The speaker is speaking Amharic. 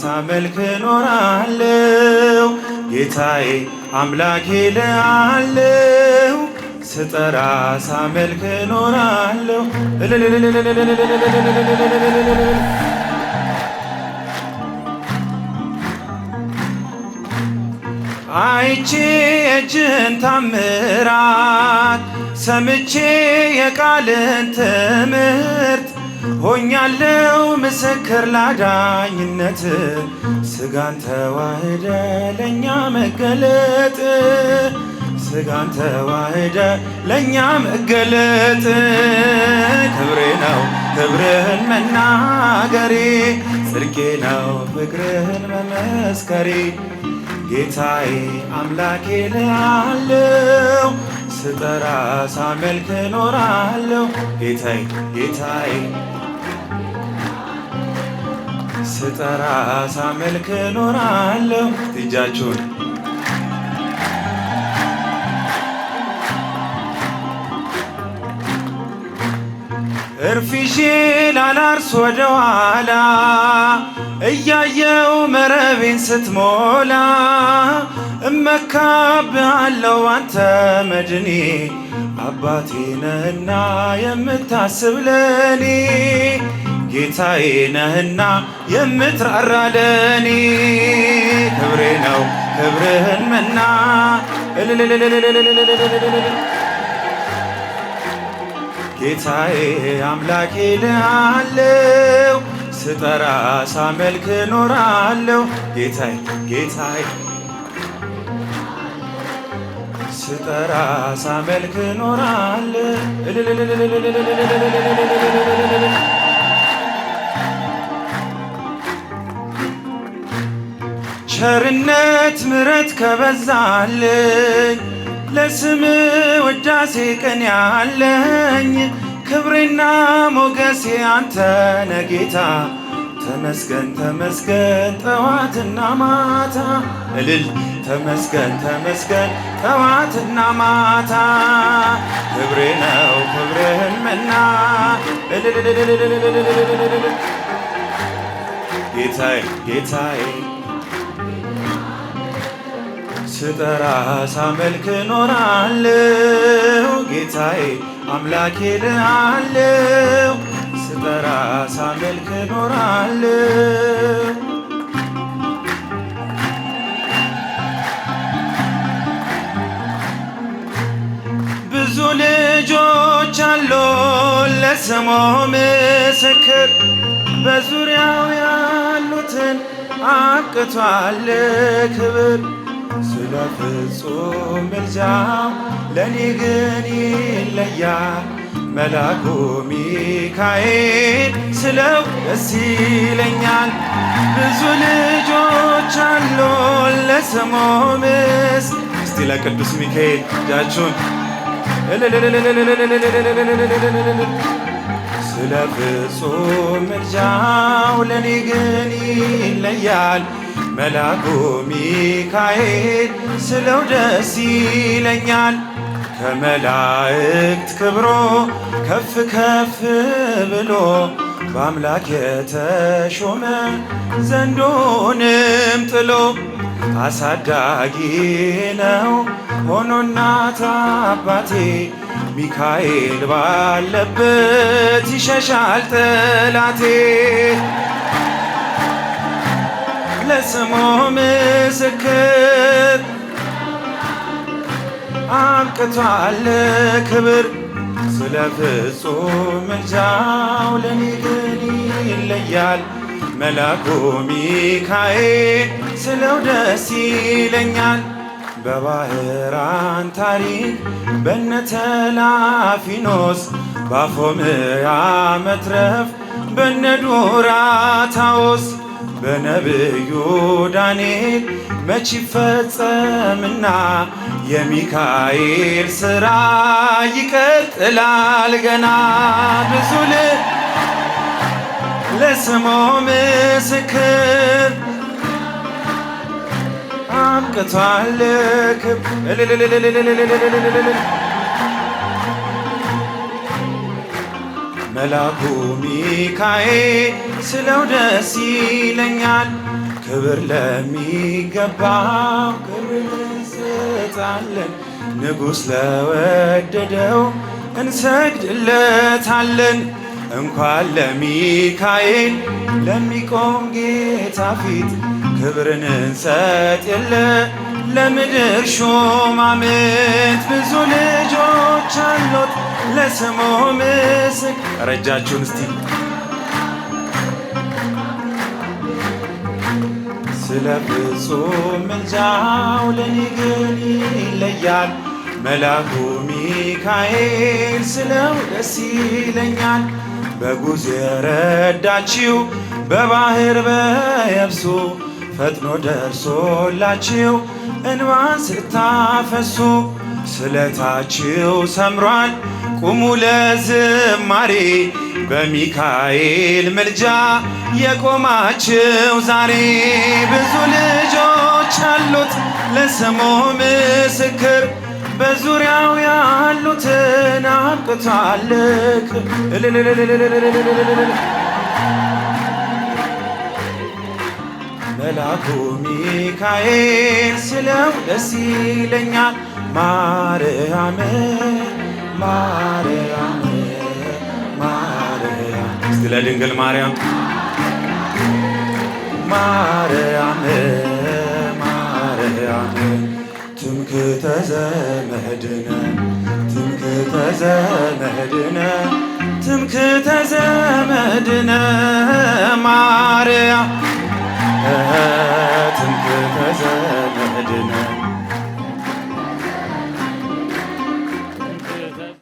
ሳመልክ ኖራለሁ ጌታዬ አምላኬ ልሃለሁ ስጠራ ሳመልክ ኖራለሁ አይቼ የእጅህን ታምራት ሰምቼ የቃልን ትምህርት ሆኛለው ምስክር ላዳኝነት ስጋን ተዋህደ ለኛ መገለጥ ስጋን ተዋህደ ለኛ መገለጥ ክብሬ ነው ክብርህን መናገሬ ጽድቄ ነው ፍቅርህን መመስከሬ ጌታዬ አምላኬ ልሃለሁ ስጠራ ሳመልክ ኖራለሁ ጌታዬ ጌታዬ ስጠራ ሳመልክ ኖራለሁ እጃችሁን እርፊሼ ላላርስ ወደ ኋላ እያየው መረቤን ስትሞላ እመካብሃለው አንተ መድኔ አባቴ ነህና የምታስብ ለኔ ጌታዬ ነህና የምትራራ ለኔ ክብሬ ነው ክብርህን መና ጌታዬ አምላኬ ልሃለሁ ስጠራ ሳመልክ ኖራለሁ ጌታዬ ጌታዬ ስጠራ ሳመልክ ኖራለሁ ቸርነት ምሕረት ከበዛልኝ ለስም ውዳሴ ቀን ያለኝ ክብሬና ሞገሴ አንተ ነህ ጌታ ተመስገን ተመስገን ጠዋትና ማታ እልል ተመስገን ተመስገን ጠዋትና ማታ ክብሬ ነው ክብርህን መና ጌታዬ ጌታዬ ስጠራ ሳመልክ ኖራለሁ ጌታዬ አምላኬ ልሃለሁ ስጠራ ሳመልክ ኖራለሁ ብዙ ልጆች አሉ ለስሙ ምስክር በዙሪያው ያሉትን አብቅቷል ክብር ስለ ፍጹም ምልጃው ለኔ ግን ይለያል መልአኩ ሚካኤል ስለው ደስ ይለኛል ብዙ ልጆች አሉ ለስሙ እስቲ ለቅዱስ ሚካኤል እጃችሁን ስለ ፍጹም ምልጃው ለኔ ግን ይለያል መልአኩ ሚካኤል ስለው ደስ ይለኛል ከመላእክት ክብሮ ከፍ ከፍ ብሎ በአምላክ የተሾመ ዘንዶንም ጥሎ አሳዳጊ ነው ሆኖ እናት አባቴ ሚካኤል ባለበት ይሸሻል ጠላቴ ለስሙ ምስክር አብቅቷል ክብር ስለ ፍጹም ምልጃው ለኔ ግን ይለያል መልአኩ ሚካኤል ስለው ደስ ይለኛል በባህራን ታሪክ በነ ተላፊኖስ ባፎምያ መትረፍ በነ ዱራታዎስ በነብዩ ዳንኤል መች ይፈጸምና የሚካኤል ሥራ ይቀጥላል ገና ብዙ ለስሙ ምስክር አብቅቷል መልአኩ ሚካኤል ስለው ደስ ይለኛል ክብር ለሚገባው ክብር እንሰጣለን። ንጉሥ ለወደደው እንሰግድለታለን። እንኳን ለሚካኤል ለሚቆም ጌታ ፊት ክብርን እንሰጥ የለ ለምድር ሹማምንት ብዙ ልጆች አሉት ለስሙ ምስክር። እጃችሁን እስቲ ስለ ፍጹም ምልጃው ለኔ ግን ይለያል። መልአኩ ሚካኤል ስለው ደስ ይለኛል። በጉዞ የረዳችው በባህር በየብሱ ፈጥኖ ደርሶላችሁ እንባን ስታፈሱ ስለታችሁ ሰምሯል ቁሙ ለዝማሬ በሚካኤል ምልጃ የቆማችሁ ዛሬ ብዙ ልጆች አሉት ለስሙ ምስክር በዙሪያው ያሉትን አብቅቷል። መልአኩ ሚካኤል ስለው ደስ ይለኛል። ማርያም ማርያም ማርያም እስቲ ለድንግል ማርያም ማርያም ማርያም ትምክህተ ዘመድነ ትምክህተ ዘመድነ ትምክህተ ዘመድነ ማርያም ትምክህተ ዘመድነ